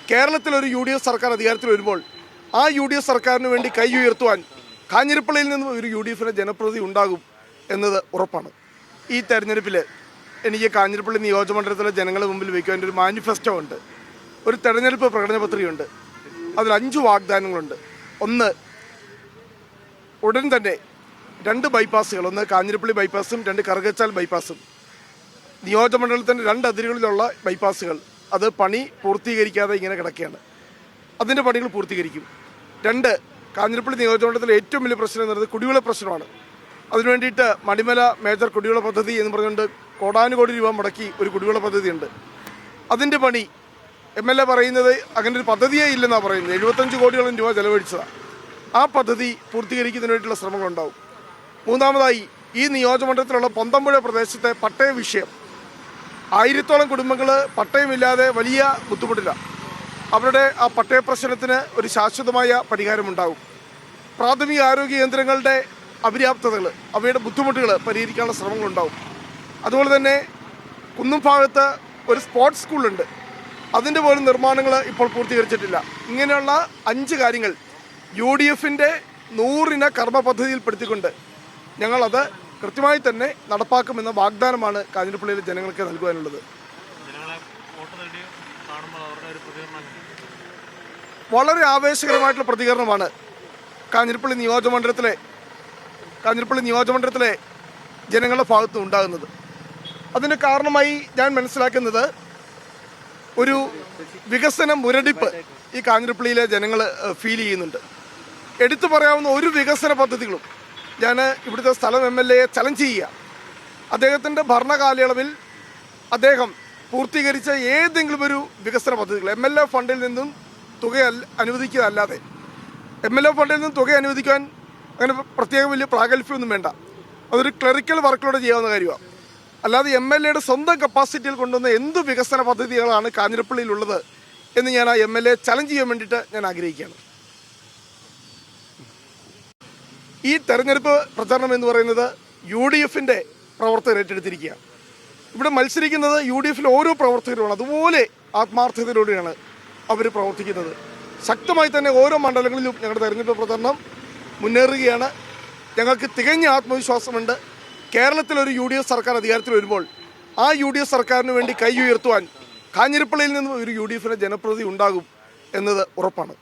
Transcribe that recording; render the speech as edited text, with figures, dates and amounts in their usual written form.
കേരളത്തിലൊരു UDF സർക്കാർ അധികാരത്തിൽ വരുമ്പോൾ ആ UDF സർക്കാരിന് വേണ്ടി കൈ ഉയർത്തുവാൻ കാഞ്ഞിരപ്പള്ളിയിൽ നിന്നും ഒരു UDFിൻ്റെ ജനപ്രതിനിധി ഉണ്ടാകും എന്നത് ഉറപ്പാണ്. ഈ തെരഞ്ഞെടുപ്പിൽ എനിക്ക് കാഞ്ഞിരപ്പള്ളി നിയോജകമണ്ഡലത്തിലെ ജനങ്ങളുടെ മുമ്പിൽ വയ്ക്കുവാൻ ഒരു മാനിഫെസ്റ്റോ ഉണ്ട്, ഒരു തെരഞ്ഞെടുപ്പ് പ്രകടന പത്രികയുണ്ട്. അതിൽ 5 വാഗ്ദാനങ്ങളുണ്ട്. ഒന്ന്, ഉടൻ തന്നെ 2 ബൈപ്പാസുകൾ, ഒന്ന് കാഞ്ഞിരപ്പള്ളി ബൈപ്പാസും 2 കറുകച്ചാൽ ബൈപ്പാസും, നിയോജകമണ്ഡലത്തിൻ്റെ 2 അതിരുകളിലുള്ള ബൈപ്പാസുകൾ, അത് പണി പൂർത്തീകരിക്കാതെ ഇങ്ങനെ കിടക്കുകയാണ്. അതിൻ്റെ പണികൾ പൂർത്തീകരിക്കും. 2, കാഞ്ഞിരപ്പള്ളി നിയോജകമണ്ഡലത്തിലെ ഏറ്റവും വലിയ പ്രശ്നം എന്ന് പറയുന്നത് കുടിവെള്ള പ്രശ്നമാണ്. അതിനുവേണ്ടിയിട്ട് മണിമല മേജർ കുടിവെള്ള പദ്ധതി എന്ന് പറഞ്ഞുകൊണ്ട് കോടാനുകോടി രൂപ മുടക്കി ഒരു കുടിവെള്ള പദ്ധതിയുണ്ട്. അതിൻ്റെ പണി MLA പറയുന്നത് അങ്ങനെ ഒരു പദ്ധതിയേ ഇല്ലെന്നാണ് പറയുന്നത്. 75 കോടിയോളം രൂപ ചെലവഴിച്ചതാണ്. ആ പദ്ധതി പൂർത്തീകരിക്കുന്നതിന് വേണ്ടിയിട്ടുള്ള ശ്രമങ്ങളുണ്ടാവും. മൂന്നാമതായി, ഈ നിയോജകമണ്ഡലത്തിലുള്ള പൊന്തമ്പുഴ പ്രദേശത്തെ പട്ടയ വിഷയം, 1000-ഓളം കുടുംബങ്ങൾ പട്ടയമില്ലാതെ വലിയ ബുദ്ധിമുട്ടില്ല. അവരുടെ ആ പട്ടയ പ്രശ്നത്തിന് ഒരു ശാശ്വതമായ പരിഹാരമുണ്ടാകും. പ്രാഥമിക ആരോഗ്യ കേന്ദ്രങ്ങളുടെ അപര്യാപ്തതകൾ, അവയുടെ ബുദ്ധിമുട്ടുകൾ പരിഹരിക്കാനുള്ള ശ്രമങ്ങളുണ്ടാവും. അതുപോലെ തന്നെ കുന്നും ഭാഗത്ത് ഒരു സ്പോർട്സ് സ്കൂളുണ്ട്, അതിൻ്റെ പോലും നിർമ്മാണങ്ങൾ ഇപ്പോൾ പൂർത്തീകരിച്ചിട്ടില്ല. ഇങ്ങനെയുള്ള 5 കാര്യങ്ങൾ UDFിൻ്റെ 100 കർമ്മ പദ്ധതിയിൽപ്പെടുത്തിക്കൊണ്ട് ഞങ്ങളത് കൃത്യമായി തന്നെ നടപ്പാക്കുമെന്ന വാഗ്ദാനമാണ് കാഞ്ഞിരപ്പള്ളിയിലെ ജനങ്ങൾക്ക് നൽകുവാനുള്ളത്. വളരെ ആവേശകരമായിട്ടുള്ള പ്രതികരണമാണ് കാഞ്ഞിരപ്പള്ളി നിയോജകമണ്ഡലത്തിലെ ജനങ്ങളുടെ ഭാഗത്ത് ഉണ്ടാകുന്നത്. അതിന് കാരണമായി ഞാൻ മനസ്സിലാക്കുന്നത് ഒരു വികസന മുരടിപ്പ് ഈ കാഞ്ഞിരപ്പള്ളിയിലെ ജനങ്ങൾ ഫീൽ ചെയ്യുന്നുണ്ട്. എടുത്തു പറയാവുന്ന ഒരു വികസന പദ്ധതികളും, ഞാൻ ഇവിടുത്തെ സ്ഥലം MLAയെ ചലഞ്ച് ചെയ്യുക, അദ്ദേഹത്തിൻ്റെ ഭരണകാലയളവിൽ അദ്ദേഹം പൂർത്തീകരിച്ച ഏതെങ്കിലും ഒരു വികസന പദ്ധതികൾ MLA ഫണ്ടിൽ നിന്നും തുക അനുവദിക്കുക അല്ലാതെ, MLA ഫണ്ടിൽ നിന്നും തുക അനുവദിക്കാൻ അങ്ങനെ പ്രത്യേക വലിയ പ്രാഗൽഭ്യമൊന്നും വേണ്ട. അതൊരു ക്ലറിക്കൽ വർക്കിലൂടെ ചെയ്യാവുന്ന കാര്യമാണ്. അല്ലാതെ MLAയുടെ സ്വന്തം കപ്പാസിറ്റിയിൽ കൊണ്ടുവന്ന എന്ത് വികസന പദ്ധതികളാണ് കാഞ്ഞിരപ്പള്ളിയിലുള്ളത് എന്ന് ഞാൻ ആ MLA ചലഞ്ച് ചെയ്യാൻ വേണ്ടിയിട്ട് ഞാൻ ആഗ്രഹിക്കുകയാണ്. ഈ തെരഞ്ഞെടുപ്പ് പ്രചാരണം എന്ന് പറയുന്നത് UDFിൻ്റെ പ്രവർത്തകർ ഏറ്റെടുത്തിരിക്കുക. ഇവിടെ മത്സരിക്കുന്നത് UDFിലെ ഓരോ പ്രവർത്തകരുമാണ്. അതുപോലെ ആത്മാർത്ഥതയിലൂടെയാണ് അവർ പ്രവർത്തിക്കുന്നത്. ശക്തമായി തന്നെ ഓരോ മണ്ഡലങ്ങളിലും ഞങ്ങളുടെ തെരഞ്ഞെടുപ്പ് പ്രചരണം മുന്നേറുകയാണ്. ഞങ്ങൾക്ക് തികഞ്ഞ ആത്മവിശ്വാസമുണ്ട്. കേരളത്തിലൊരു UDF സർക്കാർ അധികാരത്തിൽ വരുമ്പോൾ ആ UDF സർക്കാരിന് വേണ്ടി കൈ ഉയർത്തുവാൻ കാഞ്ഞിരപ്പള്ളിയിൽ നിന്നും ഒരു UDFിൻ്റെ ജനപ്രതിനിധി ഉണ്ടാകും എന്നത് ഉറപ്പാണ്.